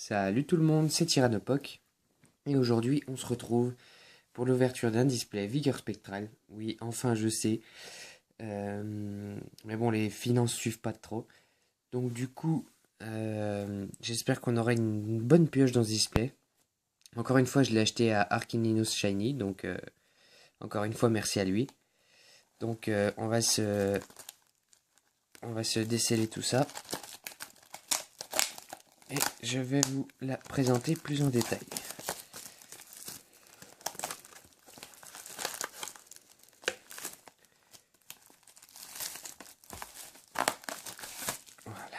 Salut tout le monde, c'est Tyrannopoc et aujourd'hui on se retrouve pour l'ouverture d'un display Vigueur Spectral. Oui, enfin je sais, mais bon, les finances suivent pas trop. Donc du coup, j'espère qu'on aura une bonne pioche dans ce display. Encore une fois, je l'ai acheté à Arcaninos Shiny, donc encore une fois merci à lui. Donc on va se déceler tout ça et je vais vous la présenter plus en détail. Voilà.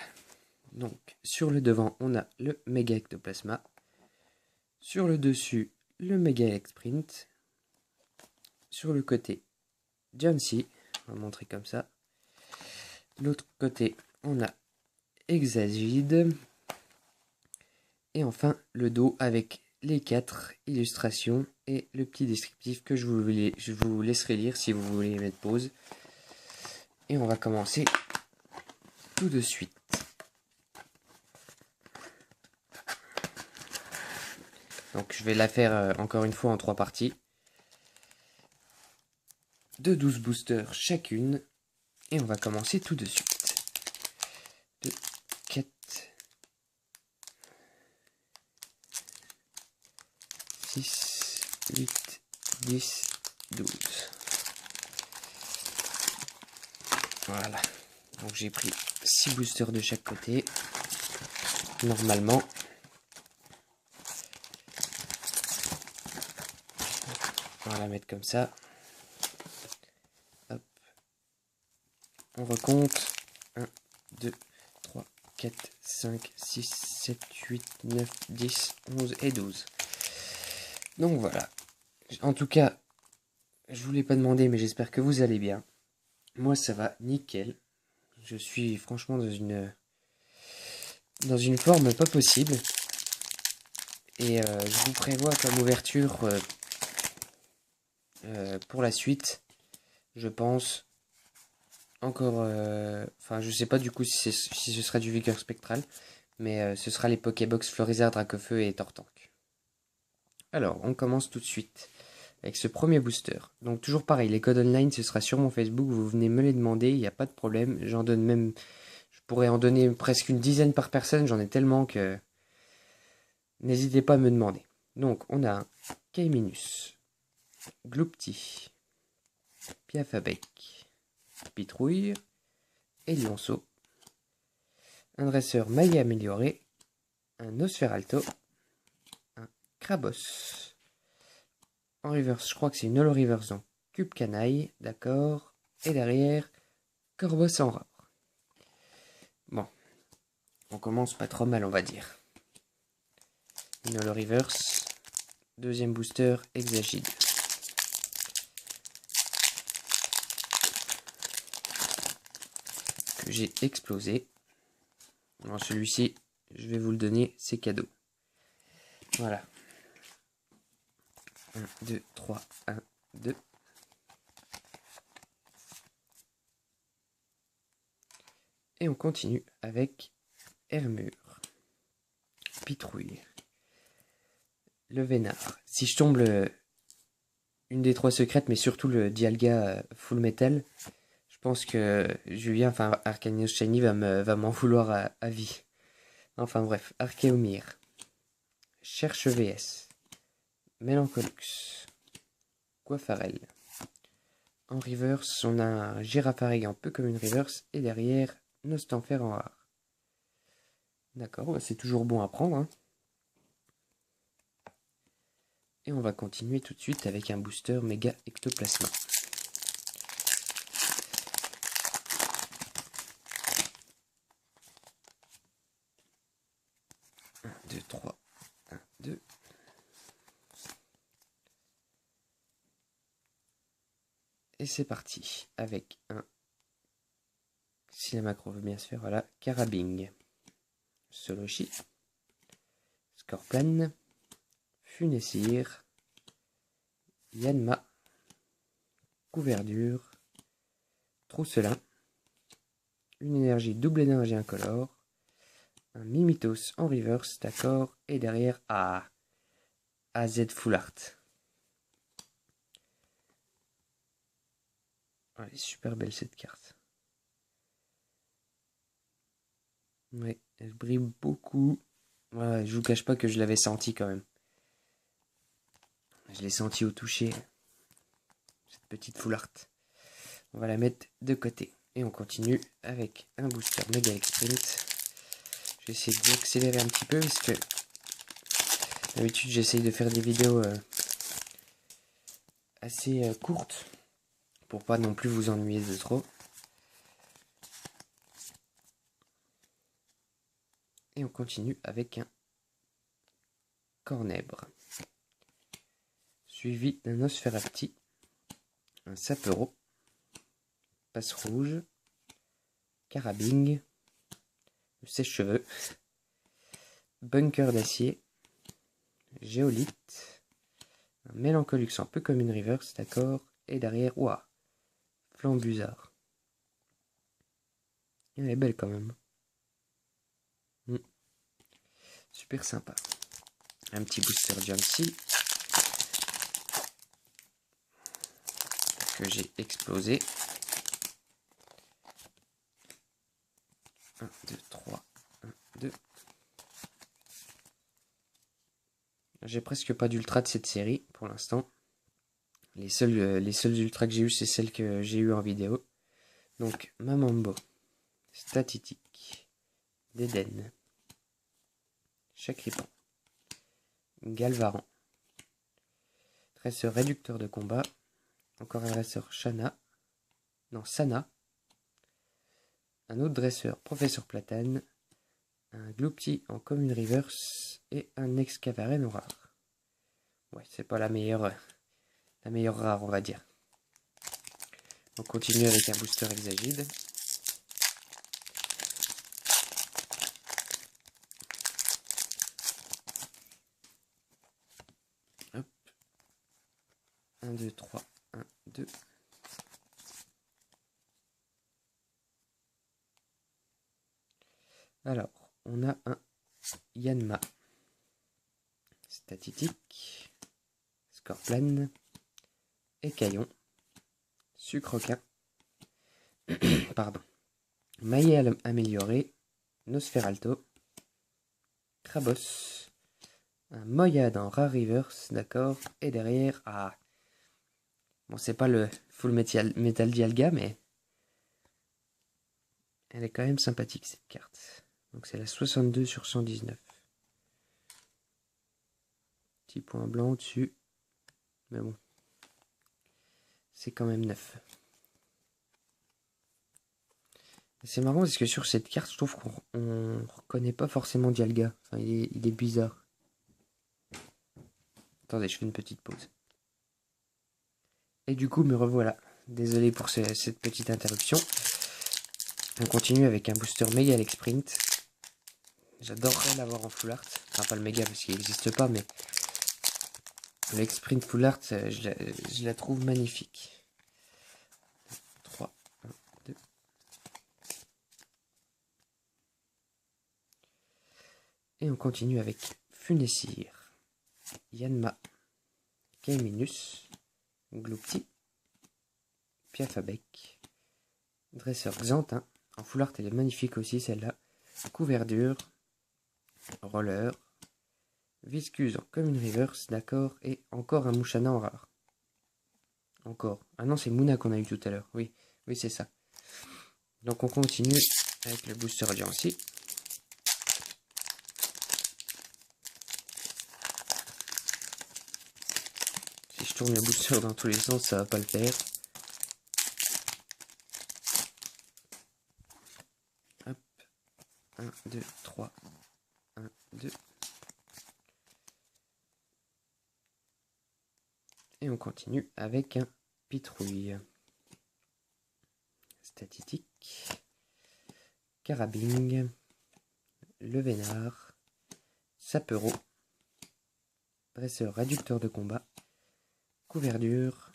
Donc, sur le devant, on a le Mega Ectoplasma. Sur le dessus, le Mega Sprint. Sur le côté, Jancy. On va montrer comme ça. De l'autre côté, on a Exagide. Et enfin, le dos avec les 4 illustrations et le petit descriptif que je vous laisserai lire si vous voulez mettre pause. Et on va commencer tout de suite. Donc je vais la faire encore une fois en 3 parties. De 12 boosters chacune. Et on va commencer tout de suite. 2, 4, 6, 8, 10, 12. Voilà. Donc j'ai pris 6 boosters de chaque côté. Normalement. On va la mettre comme ça. Hop. On recompte. 1, 2, 3, 4, 5, 6, 7, 8, 9, 10, 11 et 12. Donc voilà. En tout cas, je vous l'ai pas demandé, mais j'espère que vous allez bien. Moi, ça va nickel. Je suis franchement dans une forme pas possible. Et je vous prévois comme ouverture pour la suite, je pense, encore... Enfin, je sais pas du coup si ce sera du Vigueur Spectral, mais ce sera les Pokébox Florizard, Dracofeu et Tortank. Alors, on commence tout de suite avec ce premier booster. Donc toujours pareil, les codes online, ce sera sur mon Facebook, vous venez me les demander, il n'y a pas de problème. J'en donne même... Je pourrais en donner presque une dizaine par personne, j'en ai tellement que... N'hésitez pas à me demander. Donc, on a un Kaiminus, Gloupti, Piafabec, Pitrouille, Elionceau, un dresseur maillé amélioré, un Nosferalto, un Krabos. En reverse, je crois que c'est une Holo Reverse, donc Cube Canaille, d'accord. Et derrière, Corvos en rare. Bon, on commence pas trop mal, on va dire. Une Holo Reverse, deuxième booster, Exagide. Que j'ai explosé. Alors celui-ci, je vais vous le donner, c'est cadeau. Voilà. 1, 2, 3, 1, 2. Et on continue avec Hermure, Pitrouille, le Vénard. Si je tombe une des 3 secrètes, mais surtout le Dialga Full Metal, je pense que Julien, enfin Arcanios Shiny va m'en vouloir à vie. Enfin bref, Archeomir, Cherche VS, Mélancolux, Coiffarel. En reverse, on a un Girafarig un peu comme une reverse, et derrière, Nostanfer en rare. D'accord, c'est toujours bon à prendre. Hein. Et on va continuer tout de suite avec un booster Mega Ectoplasma. 1, 2, 3, 1, 2. Et c'est parti avec un, si la macro veut bien se faire, voilà, Carabing, Solochi, Scorplan, Funessir, Yanma, Couverture, Trousselin, une énergie double énergie incolore, un Mimitos en reverse, d'accord, et derrière AZ Full Art. Elle est super belle cette carte. Ouais, elle brille beaucoup. Ouais, je vous cache pas que je l'avais senti quand même. Je l'ai senti au toucher, cette petite Full Art. On va la mettre de côté. Et on continue avec un booster Mega Sprint. Je vais essayer d'accélérer un petit peu parce que d'habitude j'essaye de faire des vidéos assez courtes pour pas non plus vous ennuyer de trop. Et on continue avec un Cornèbre, suivi d'un Nosferapti, un Sapero, Passe Rouge, Carabing, le Sèche-Cheveux, Bunker d'Acier, Géolite, un Mélancolux un peu comme une reverse, d'accord, et derrière, ouah, Flambusard. Elle est belle quand même. Super sympa. Un petit booster Jamsey que j'ai explosé. 1, 2, 3, 1, 2. J'ai presque pas d'ultra de cette série pour l'instant. Les seuls ultras que j'ai eu, c'est celles que j'ai eu en vidéo. Donc, Mamambo, Statitique, Déden, Chacripan, Galvaran, dresseur réducteur de combat, encore un dresseur Sana, un autre dresseur Professeur Platane, un Gloopty en commune reverse et un Excavaren en rare. Ouais, c'est pas la meilleure rare, on va dire. On continue avec un booster Exagide. Hop. 1, 2, 3, 1, 2. Alors, on a un Yanma, Statitique, Scorplan, Écaillon, Sucrequin, pardon, Maillet amélioré, Nosferalto, Krabos, un Moyade en Rare Reverse, d'accord, et derrière, bon, c'est pas le Full Metal Dialga, mais elle est quand même sympathique cette carte. Donc c'est la 62 sur 119. Petit point blanc au-dessus. Mais bon. C'est quand même neuf. C'est marrant parce que sur cette carte, je trouve qu'on reconnaît pas forcément Dialga. Enfin, il est bizarre. Attendez, je fais une petite pause. Et du coup, me revoilà. Désolé pour cette petite interruption. On continue avec un booster Mega Alex Sprint. J'adorerais l'avoir en full art. Enfin, pas le Mega parce qu'il n'existe pas, mais l'Alex Sprint full art, je la trouve magnifique. 3, 1, 2. Et on continue avec Funessir, Yanma, Kaiminus, Gloopty, Piafabec, Dresseur Xantin. En full art, elle est magnifique aussi celle-là. Couverture, Roller, Viscuse en commune reverse, d'accord, et encore un Mouchana en rare. Encore. Ah non, c'est Mouna qu'on a eu tout à l'heure. Oui, c'est ça. Donc on continue avec le booster Jamsey. Si je tourne le booster dans tous les sens, ça va pas le faire. Hop. 1, 2, 3. 1, 2. Et on continue avec un Pitrouille. Statistique. Carabing. Le Vénard. Sapero. Dresseur réducteur de combat. Couverture.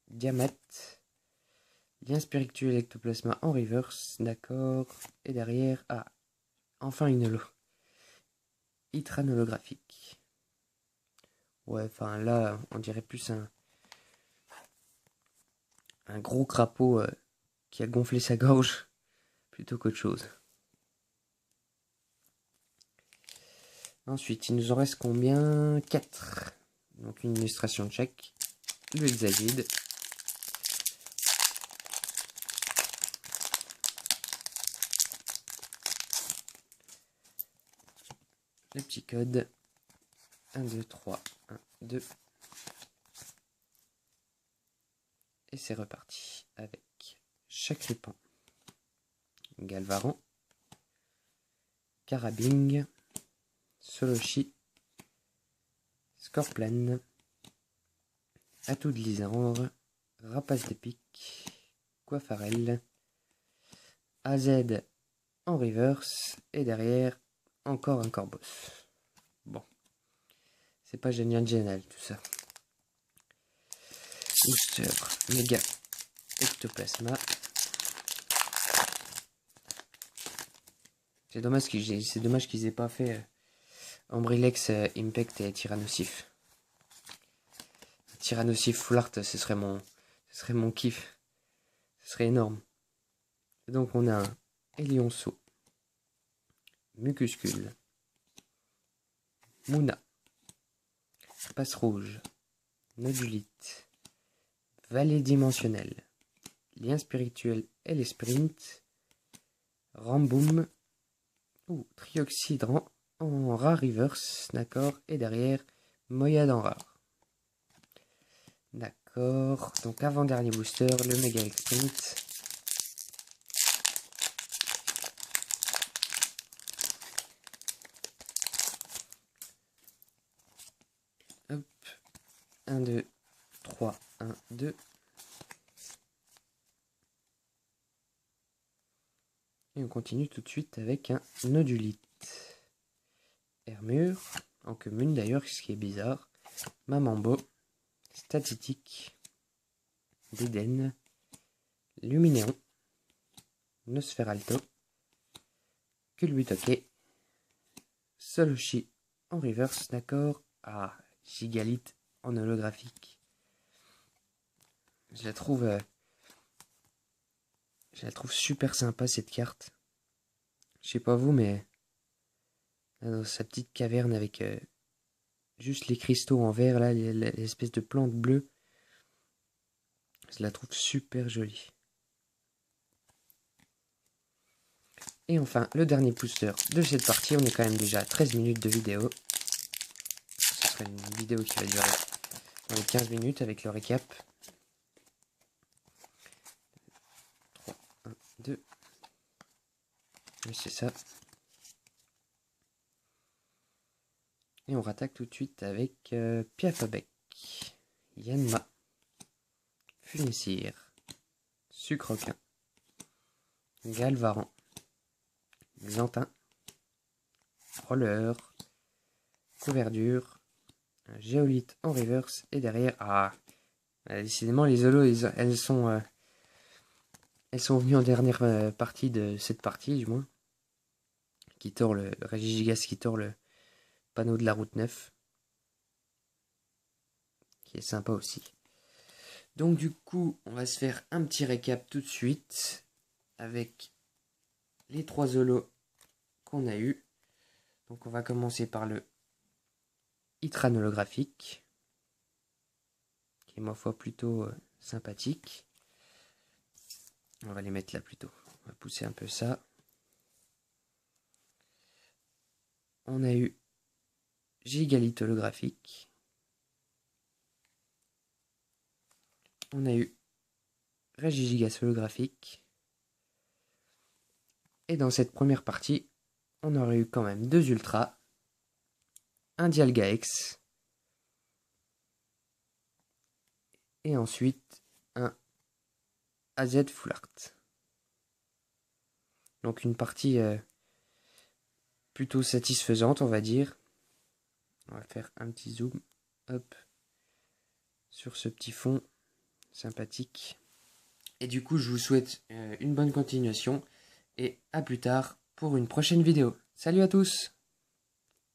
Diamat. Lien spirituel ectoplasma en reverse. D'accord. Et derrière, Enfin une holo. Itran holographique. Ouais, enfin là, on dirait plus un gros crapaud qui a gonflé sa gorge plutôt qu'autre chose. Ensuite, il nous en reste combien? 4. Donc une illustration tchèque, le hexagide, le petit code, 1, 2, 3, 1, 2, et c'est reparti avec Chakripan, Galvaran, Karabing, Soloshi, Scorplan, Atout de Lysandre, Rapace d'épique, Coiffarel, AZ en reverse, et derrière, encore un Corbos. Bon, c'est pas génial tout ça. Booster, Méga, Ectoplasma. C'est dommage qu'ils aient pas fait Ambrilex, Impact et Tyrannosif. Tyrannosif Full Art, ce serait mon kiff. Ce serait énorme. Et donc on a un Elionceau, Mucuscule, Mouna, Passe Rouge, Nodulite, Vallée Dimensionnelle, Lien Spirituel et les Sprints, Ramboum, Trioxydran en rare reverse, d'accord, et derrière Moyade en rare. D'accord, donc avant-dernier booster, le Mega Sprint. Hop, 1, 2, 3, 1, 2. Et on continue tout de suite avec un Nodulite. Hermure, en commune d'ailleurs, ce qui est bizarre. Mamambo, Statistique, Déden, Luminéon, Nosferalto, Culbutoke, Soloshi en reverse, d'accord. Ah, Gigalite en holographique. Je la trouve super sympa cette carte. Je sais pas vous, mais dans sa petite caverne avec juste les cristaux en verre, là, l'espèce de plante bleue, je la trouve super jolie. Et enfin, le dernier booster de cette partie, on est quand même déjà à 13 minutes de vidéo. Ce serait une vidéo qui va durer dans les 15 minutes avec le récap. 3, 1, 2. Oui, c'est ça. Et on rattaque tout de suite avec Piafabek, Yanma, Funessir, Sucroquin, Galvaran, Xantin, Roller, Couverture, un Géolite en reverse, et derrière, décidément les holos, elles sont venues en dernière partie de cette partie, du moins, qui tord le Regigigas, qui tord le panneau de la route 9, qui est sympa aussi. Donc du coup, on va se faire un petit récap tout de suite avec les 3 holos qu'on a eu. Donc on va commencer par le Itran holographique, qui est ma foi plutôt sympathique. On va les mettre là plutôt. On va pousser un peu ça. On a eu Gigalite holographique. On a eu Regigigas holographique. Et dans cette première partie, on aurait eu quand même 2 Ultras, un Dialgaex, et ensuite un AZ Full Art. Donc une partie plutôt satisfaisante, on va dire. On va faire un petit zoom, hop, sur ce petit fond sympathique. Et du coup, je vous souhaite une bonne continuation et à plus tard pour une prochaine vidéo. Salut à tous!